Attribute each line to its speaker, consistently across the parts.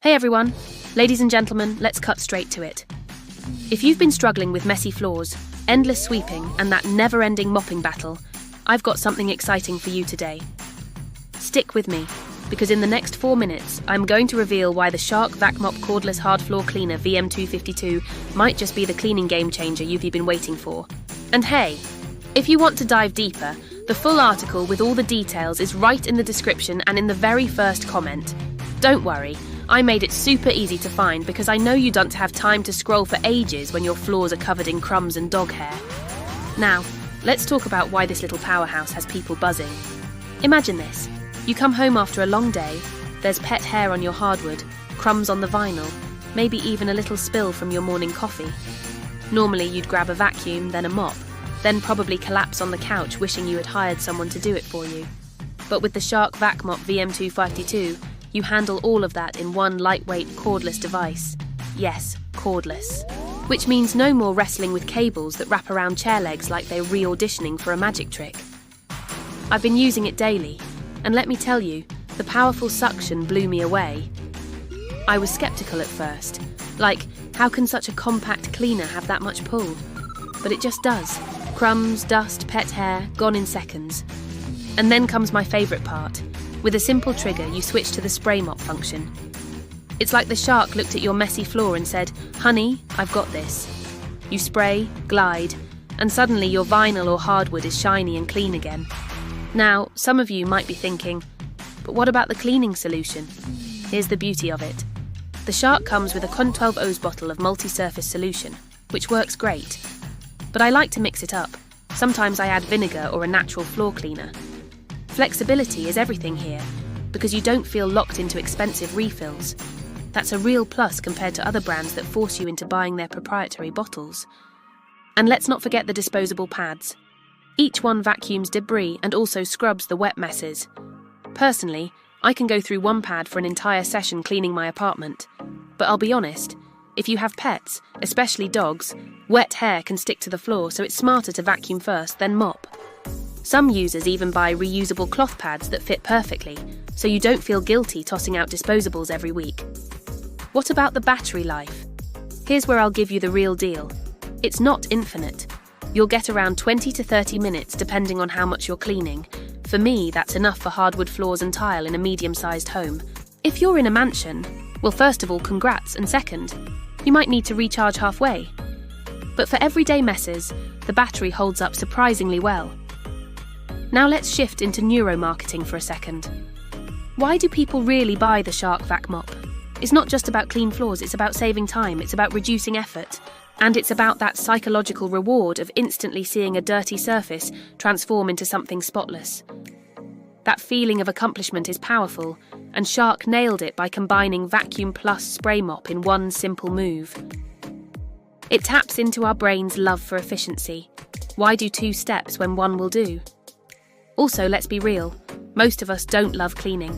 Speaker 1: Hey everyone, ladies and gentlemen, let's cut straight to it. If you've been struggling with messy floors, endless sweeping, and that never-ending mopping battle, I've got something exciting for you today. Stick with me, because in the next 4 minutes, I'm going to reveal why the Shark VACMOP Cordless Hard Floor Cleaner VM252 might just be the cleaning game changer you've been waiting for. And hey, if you want to dive deeper, the full article with all the details is right in the description and in the very first comment. Don't worry, I made it super easy to find because I know you don't have time to scroll for ages when your floors are covered in crumbs and dog hair. Now, let's talk about why this little powerhouse has people buzzing. Imagine this. You come home after a long day, there's pet hair on your hardwood, crumbs on the vinyl, maybe even a little spill from your morning coffee. Normally you'd grab a vacuum, then a mop, then probably collapse on the couch wishing you had hired someone to do it for you. But with the Shark VACMOP VM252, you handle all of that in one lightweight cordless device. Yes, cordless. Which means no more wrestling with cables that wrap around chair legs like they're re-auditioning for a magic trick. I've been using it daily, and let me tell you, the powerful suction blew me away. I was skeptical at first, like, how can such a compact cleaner have that much pull? But it just does. Crumbs, dust, pet hair, gone in seconds. And then comes my favourite part. With a simple trigger, you switch to the spray mop function. It's like the shark looked at your messy floor and said, "Honey, I've got this." You spray, glide, and suddenly your vinyl or hardwood is shiny and clean again. Now, some of you might be thinking, but what about the cleaning solution? Here's the beauty of it. The Shark comes with a Con 12 O's bottle of multi-surface solution, which works great. But I like to mix it up. Sometimes I add vinegar or a natural floor cleaner. Flexibility is everything here, because you don't feel locked into expensive refills. That's a real plus compared to other brands that force you into buying their proprietary bottles. And let's not forget the disposable pads. Each one vacuums debris and also scrubs the wet messes. Personally, I can go through one pad for an entire session cleaning my apartment. But I'll be honest, if you have pets, especially dogs, wet hair can stick to the floor, so it's smarter to vacuum first, then mop. Some users even buy reusable cloth pads that fit perfectly, so you don't feel guilty tossing out disposables every week. What about the battery life? Here's where I'll give you the real deal. It's not infinite. You'll get around 20 to 30 minutes depending on how much you're cleaning. For me, that's enough for hardwood floors and tile in a medium-sized home. If you're in a mansion, well, first of all, congrats, and second, you might need to recharge halfway. But for everyday messes, the battery holds up surprisingly well. Now let's shift into neuromarketing for a second. Why do people really buy the Shark VACMOP? It's not just about clean floors, it's about saving time, it's about reducing effort, and it's about that psychological reward of instantly seeing a dirty surface transform into something spotless. That feeling of accomplishment is powerful, and Shark nailed it by combining vacuum plus spray mop in one simple move. It taps into our brain's love for efficiency. Why do 2 steps when one will do? Also, let's be real, most of us don't love cleaning.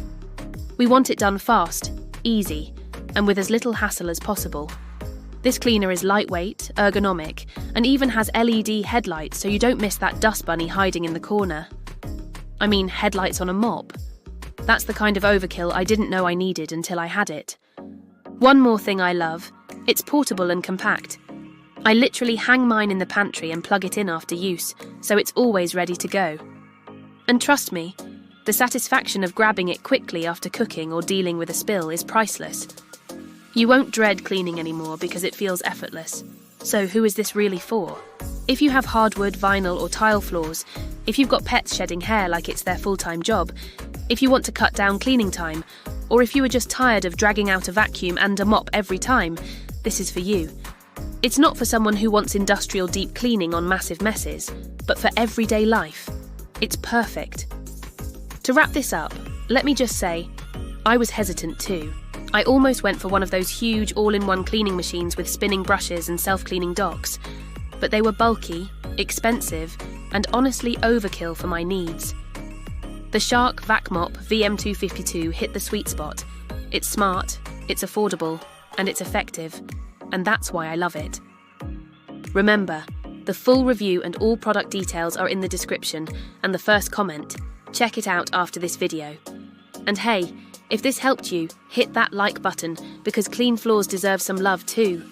Speaker 1: We want it done fast, easy, and with as little hassle as possible. This cleaner is lightweight, ergonomic, and even has LED headlights so you don't miss that dust bunny hiding in the corner. I mean, headlights on a mop. That's the kind of overkill I didn't know I needed until I had it. One more thing I love, it's portable and compact. I literally hang mine in the pantry and plug it in after use, so it's always ready to go. And trust me, the satisfaction of grabbing it quickly after cooking or dealing with a spill is priceless. You won't dread cleaning anymore because it feels effortless. So who is this really for? If you have hardwood, vinyl or tile floors, if you've got pets shedding hair like it's their full-time job, if you want to cut down cleaning time, or if you are just tired of dragging out a vacuum and a mop every time, this is for you. It's not for someone who wants industrial deep cleaning on massive messes, but for everyday life. It's perfect. To wrap this up, let me just say, I was hesitant too. I almost went for one of those huge all-in-one cleaning machines with spinning brushes and self-cleaning docks. But they were bulky, expensive, and honestly overkill for my needs. The Shark VACMOP VM252 hit the sweet spot. It's smart, it's affordable, and it's effective. And that's why I love it. Remember, the full review and all product details are in the description and the first comment. Check it out after this video. And hey, If this helped you, hit that like button because clean floors deserve some love too.